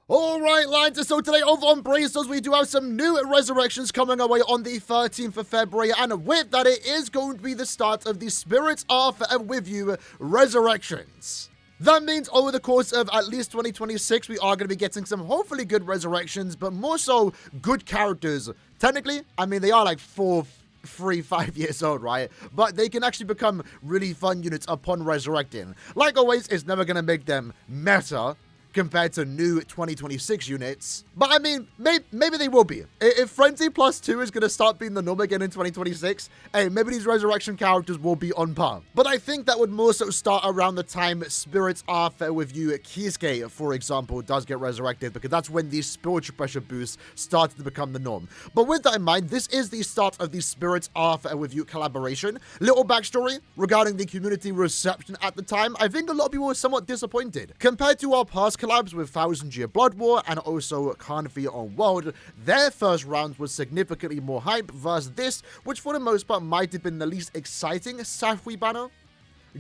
Alright, lads, so today over on Brazos, we do have some new resurrections coming our way on the 13th of February, and with that, it is going to be the start of the Spirits Are Forever With You resurrections. That means over the course of at least 2026, we are going to be getting some hopefully good resurrections, but more so good characters. Technically, I mean, they are like 5 years old, right? But they can actually become really fun units upon resurrecting. Like always, it's never going to make them meta compared to new 2026 units. But I mean, maybe they will be. If Frenzy plus 2 is going to start being the norm again in 2026, hey, maybe these resurrection characters will be on par. But I think that would more so start around the time Spirits Are Forever With You Kisuke, for example, does get resurrected, because that's when the spiritual pressure boost started to become the norm. But with that in mind, this is the start of the Spirits Are Forever With You collaboration. Little backstory regarding the community reception at the time. I think a lot of people were somewhat disappointed. Compared to our past collabs with 1000 Year Blood War and also Carnivore on World, their first round was significantly more hype versus this, which for the most part might have been the least exciting Safui banner,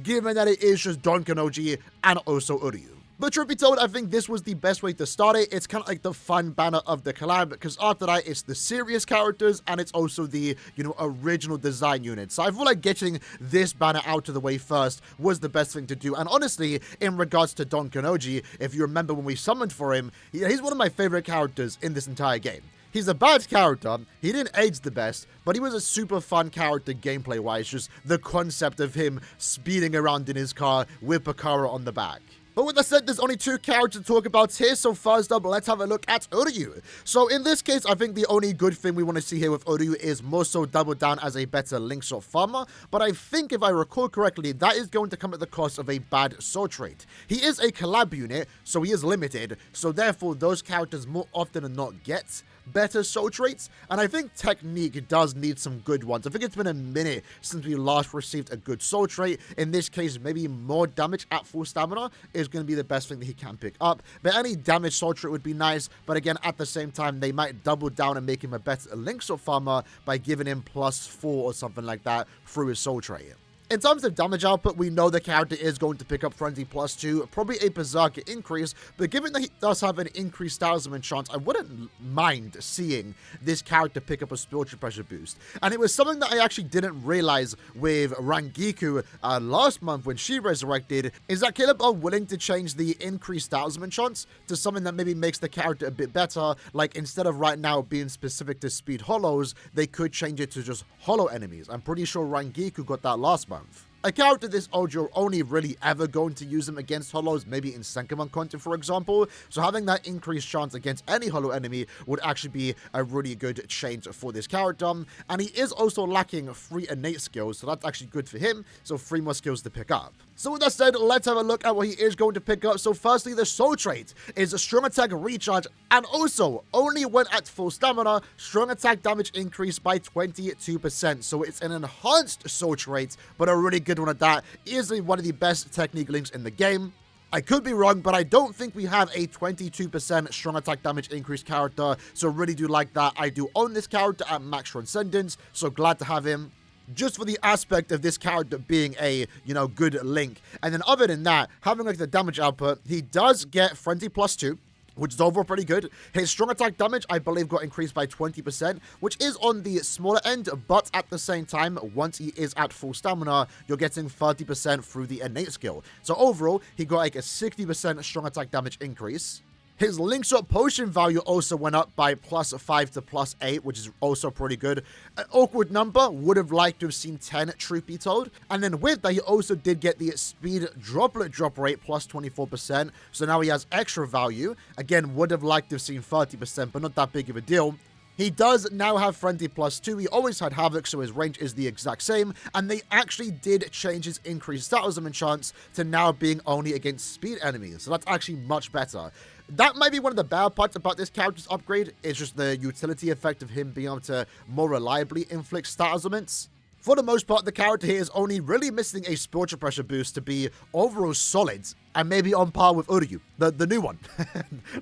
given that it is just Donkanoji and also Uryu. But truth be told, I think this was the best way to start it. It's kind of like the fun banner of the collab, because after that, it's the serious characters, and it's also the, original design unit. So I feel like getting this banner out of the way first was the best thing to do. And honestly, in regards to Don Kanoji, if you remember when we summoned for him, he's one of my favorite characters in this entire game. He's a bad character, he didn't age the best, but he was a super fun character gameplay-wise, just the concept of him speeding around in his car with Bakara on the back. But with that said, there's only two characters to talk about here, so first up, let's have a look at Uryu. So in this case, I think the only good thing we want to see here with Uryu is more so double down as a better link shot farmer, but I think if I recall correctly, that is going to come at the cost of a bad soul trait. He is a collab unit, so he is limited, so therefore those characters more often than not get better soul traits, and I think Technique does need some good ones. I think it's been a minute since we last received a good soul trait. In this case, maybe more damage at full stamina is going to be the best thing that he can pick up, but any damage soul trait would be nice. But again, at the same time, they might double down and make him a better link shot farmer by giving him +4 or something like that through his soul trait. In terms of damage output, we know the character is going to pick up Frenzy +2, probably a Berserker increase, but given that he does have an increased Talisman chance, I wouldn't mind seeing this character pick up a Spiritual Pressure boost. And it was something that I actually didn't realize with Rangiku last month when she resurrected, is that Caleb are willing to change the increased Talisman chance to something that maybe makes the character a bit better, like instead of right now being specific to speed hollows, they could change it to just hollow enemies. I'm pretty sure Rangiku got that last month. A character this old, you're only really ever going to use them against hollows, maybe in Senkaman content, for example. So having that increased chance against any hollow enemy would actually be a really good change for this character. And he is also lacking 3 innate skills, so that's actually good for him. So 3 more skills to pick up. So with that said, let's have a look at what he is going to pick up. So firstly, the soul trait is a strong attack recharge, and also only when at full stamina, strong attack damage increased by 22%. So it's an enhanced soul trait, but a really good one at that. Easily one of the best technique links in the game. I could be wrong, but I don't think we have a 22% strong attack damage increase character, so really do like that. I do own this character at max transcendence, so glad to have him, just for the aspect of this character being a, good link. And then other than that, having like the damage output, he does get Frenzy +2, which is overall pretty good. His strong attack damage, I believe, got increased by 20%, which is on the smaller end, but at the same time, once he is at full stamina, you're getting 30% through the innate skill. So overall, he got like a 60% strong attack damage increase. His link shot potion value also went up by +5 to +8, which is also pretty good. An awkward number, would have liked to have seen 10, truth be told. And then with that, he also did get the speed droplet drop rate +24%. So now he has extra value. Again, would have liked to have seen 30%, but not that big of a deal. He does now have Frenzy +2. He always had Havoc, so his range is the exact same. And they actually did change his increased Talisman chance to now being only against speed enemies. So that's actually much better. That might be one of the bad parts about this character's upgrade. It's just the utility effect of him being able to more reliably inflict stat elements. For the most part, the character here is only really missing a spiritual pressure boost to be overall solid, and maybe on par with Uryu, the new one.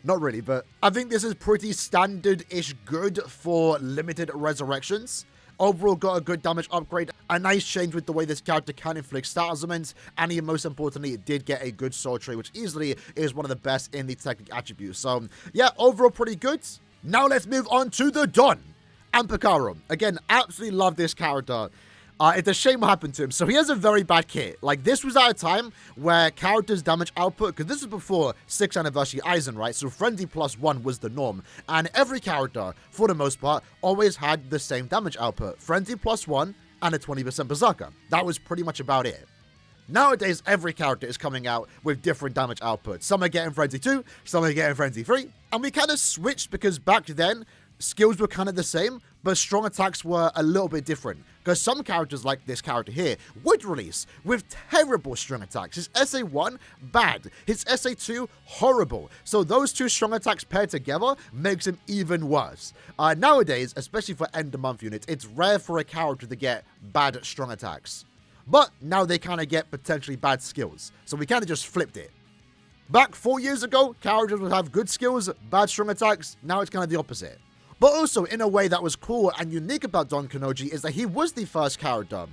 Not really, but I think this is pretty standard-ish good for limited resurrections. Overall, got a good damage upgrade, a nice change with the way this character can inflict status augments, and he, most importantly, it did get a good soul trait, which easily is one of the best in the technic attributes. So, yeah, overall pretty good. Now let's move on to the Don and Picaro. Again, absolutely love this character. It's a shame what happened to him. So he has a very bad kit. Like, this was at a time where characters' damage output, because this is before 6th Anniversary Aizen, right? So Frenzy +1 was the norm. And every character, for the most part, always had the same damage output. Frenzy +1 and a 20% Berserker. That was pretty much about it. Nowadays, every character is coming out with different damage outputs. Some are getting Frenzy 2, some are getting Frenzy 3. And we kind of switched because back then, skills were kind of the same, but strong attacks were a little bit different. Because some characters, like this character here, would release with terrible strong attacks. His SA1, bad. His SA2, horrible. So those two strong attacks paired together makes him even worse. Nowadays, especially for end of month units, it's rare for a character to get bad strong attacks. But now they kind of get potentially bad skills. So we kind of just flipped it. Back 4 years ago, characters would have good skills, bad strong attacks. Now it's kind of the opposite. But also, in a way that was cool and unique about Don Kanoji is that he was the first character.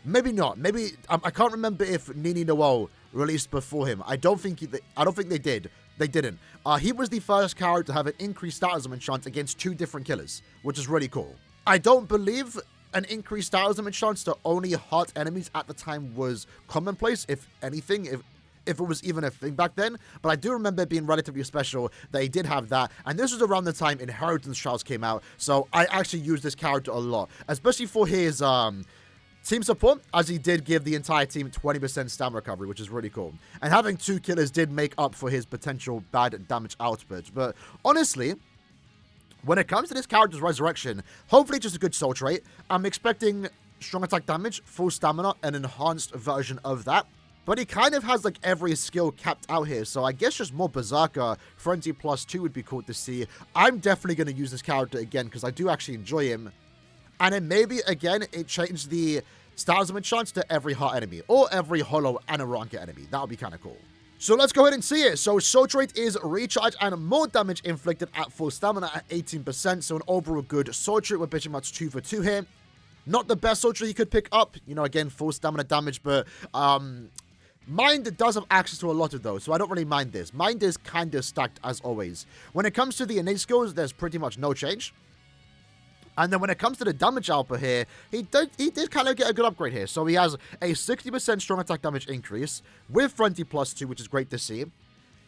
Maybe not. Maybe I can't remember if Nini Noel released before him. I don't think they did. They didn't. He was the first character to have an increased status chance against 2 different killers, which is really cool. I don't believe an increased status chance to only hurt enemies at the time was commonplace, if anything. If it was even a thing back then, but I do remember it being relatively special that he did have that, and this was around the time Inheritance Trials came out, so I actually used this character a lot, especially for his team support, as he did give the entire team 20% stamina recovery, which is really cool, and having 2 killers did make up for his potential bad damage output. But honestly, when it comes to this character's resurrection, hopefully just a good soul trait. I'm expecting strong attack damage, full stamina, an enhanced version of that. But he kind of has like every skill capped out here, so I guess just more Berserker, Frenzy +2 would be cool to see. I'm definitely going to use this character again because I do actually enjoy him. And then maybe, again, it changed the status chance to every heart enemy, or every hollow and a Ranka enemy. That would be kind of cool. So let's go ahead and see it. So soul trait is recharge and more damage inflicted at full stamina at 18%, so an overall good soul trait. We're bitching much 2 for 2 here. Not the best soul trait you could pick up, you know, again, full stamina damage, but Mind does have access to a lot of those, so I don't really mind this. Mind is kind of stacked as always. When it comes to the innate skills, there's pretty much no change. And then when it comes to the damage output here, he did kind of get a good upgrade here. So he has a 60% strong attack damage increase with Frenzy +2, which is great to see.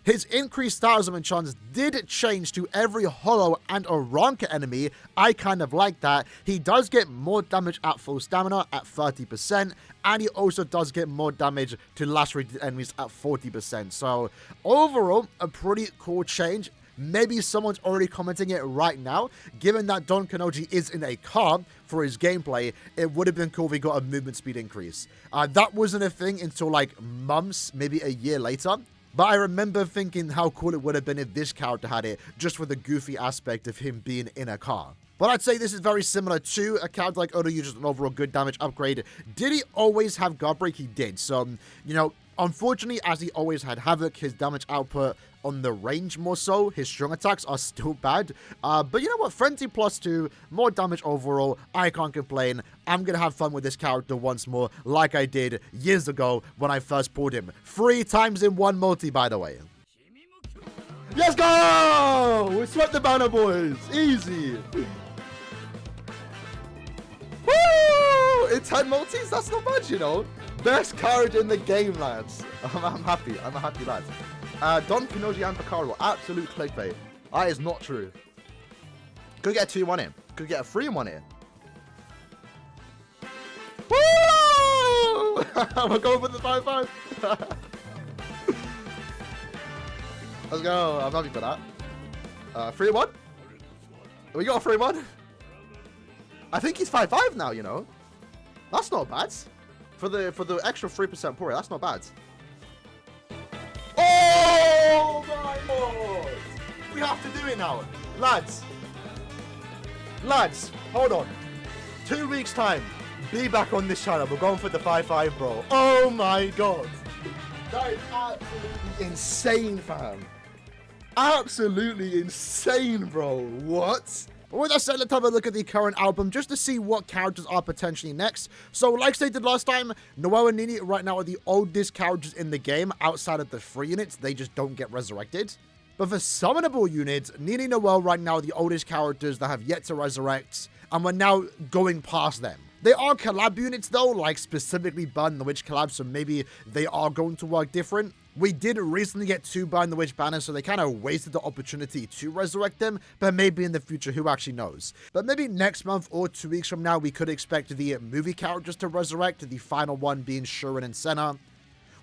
His increased status chance did change to every hollow and a Ranka enemy. I kind of like that. He does get more damage at full stamina at 30%, and he also does get more damage to lacerated enemies at 40%. So overall, a pretty cool change. Maybe someone's already commenting it right now. Given that Don Kanoji is in a car for his gameplay, it would have been cool if he got a movement speed increase. That wasn't a thing until like months, maybe a year later. But I remember thinking how cool it would have been if this character had it, just for the goofy aspect of him being in a car. But I'd say this is very similar to a character like Uryu, just an overall good damage upgrade. Did he always have guard break? He did. So, you know, unfortunately, as he always had Havoc, his damage output on the range more so, his strong attacks are still bad. But you know what? Frenzy +2, more damage overall. I can't complain. I'm going to have fun with this character once more, like I did years ago when I first pulled him. 3 times in one multi, by the way. Let's go! We swept the banner, boys. Easy. Woo! In 10 multis? That's not bad, you know. Best character in the game, lads. I'm happy. I'm a happy lad. Don Kanoji and Picaro, absolute clickbait. That is not true. Could get a 2-1 here. Could get a 3-1 here. Woo! We're going for the 5-5. Let's go. I'm happy for that. 3-1. We got a 3-1. I think he's 5-5 now, you know. That's not bad. For the extra 3% pour, that's not bad. Oh my god! We have to do it now. Lads, hold on. 2 weeks time, be back on this channel. We're going for the 5-5, bro. Oh my god. That is absolutely insane, fam. Absolutely insane, bro. What? But with that said, let's have a look at the current album just to see what characters are potentially next. So like stated last time, Noelle and Nini right now are the oldest characters in the game outside of the free units. They just don't get resurrected. But for summonable units, Nini and Noelle right now are the oldest characters that have yet to resurrect, and we're now going past them. They are collab units though, like specifically Burn the Witch collabs, so maybe they are going to work different. We did recently get 2 Burn the Witch banners, so they kind of wasted the opportunity to resurrect them, but maybe in the future, who actually knows. But maybe next month or 2 weeks from now, we could expect the movie characters to resurrect, the final one being Shuren and Senna.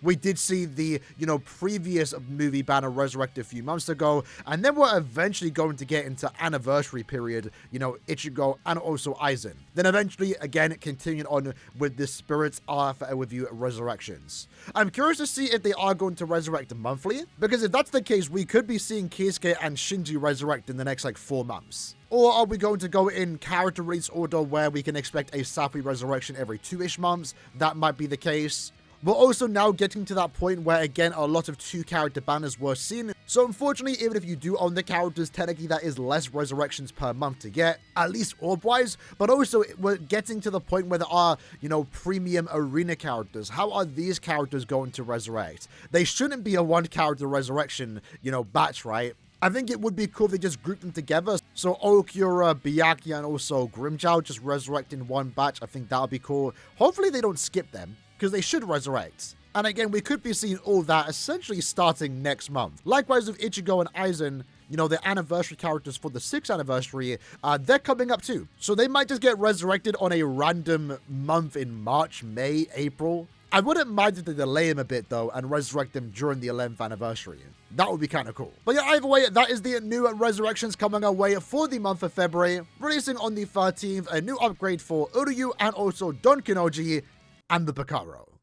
We did see the, previous movie banner resurrect a few months ago, and then we're eventually going to get into anniversary period, Ichigo and also Aizen. Then eventually, again, continuing on with the Spirits Are Forever With You resurrections. I'm curious to see if they are going to resurrect monthly, because if that's the case, we could be seeing Kisuke and Shinji resurrect in the next, 4 months. Or are we going to go in character release order where we can expect a Sapui resurrection every 2-ish months? That might be the case. We're also now getting to that point where, again, a lot of 2-character banners were seen. So unfortunately, even if you do own the characters, technically that is less resurrections per month to get, at least orb-wise. But also, we're getting to the point where there are, premium arena characters. How are these characters going to resurrect? They shouldn't be a 1-character resurrection, batch, right? I think it would be cool if they just group them together. So Okyura, Byakuya, and also Grimmjow just resurrect in one batch. I think that would be cool. Hopefully they don't skip them, because they should resurrect. And again, we could be seeing all that essentially starting next month. Likewise with Ichigo and Aizen, their anniversary characters for the 6th anniversary, they're coming up too. So they might just get resurrected on a random month in March, May, April. I wouldn't mind if they delay them a bit though and resurrect them during the 11th anniversary. That would be kind of cool. But yeah, either way, that is the new resurrections coming our way for the month of February. Releasing on the 13th, a new upgrade for Uryu and also Don Kinoji and the Picaro.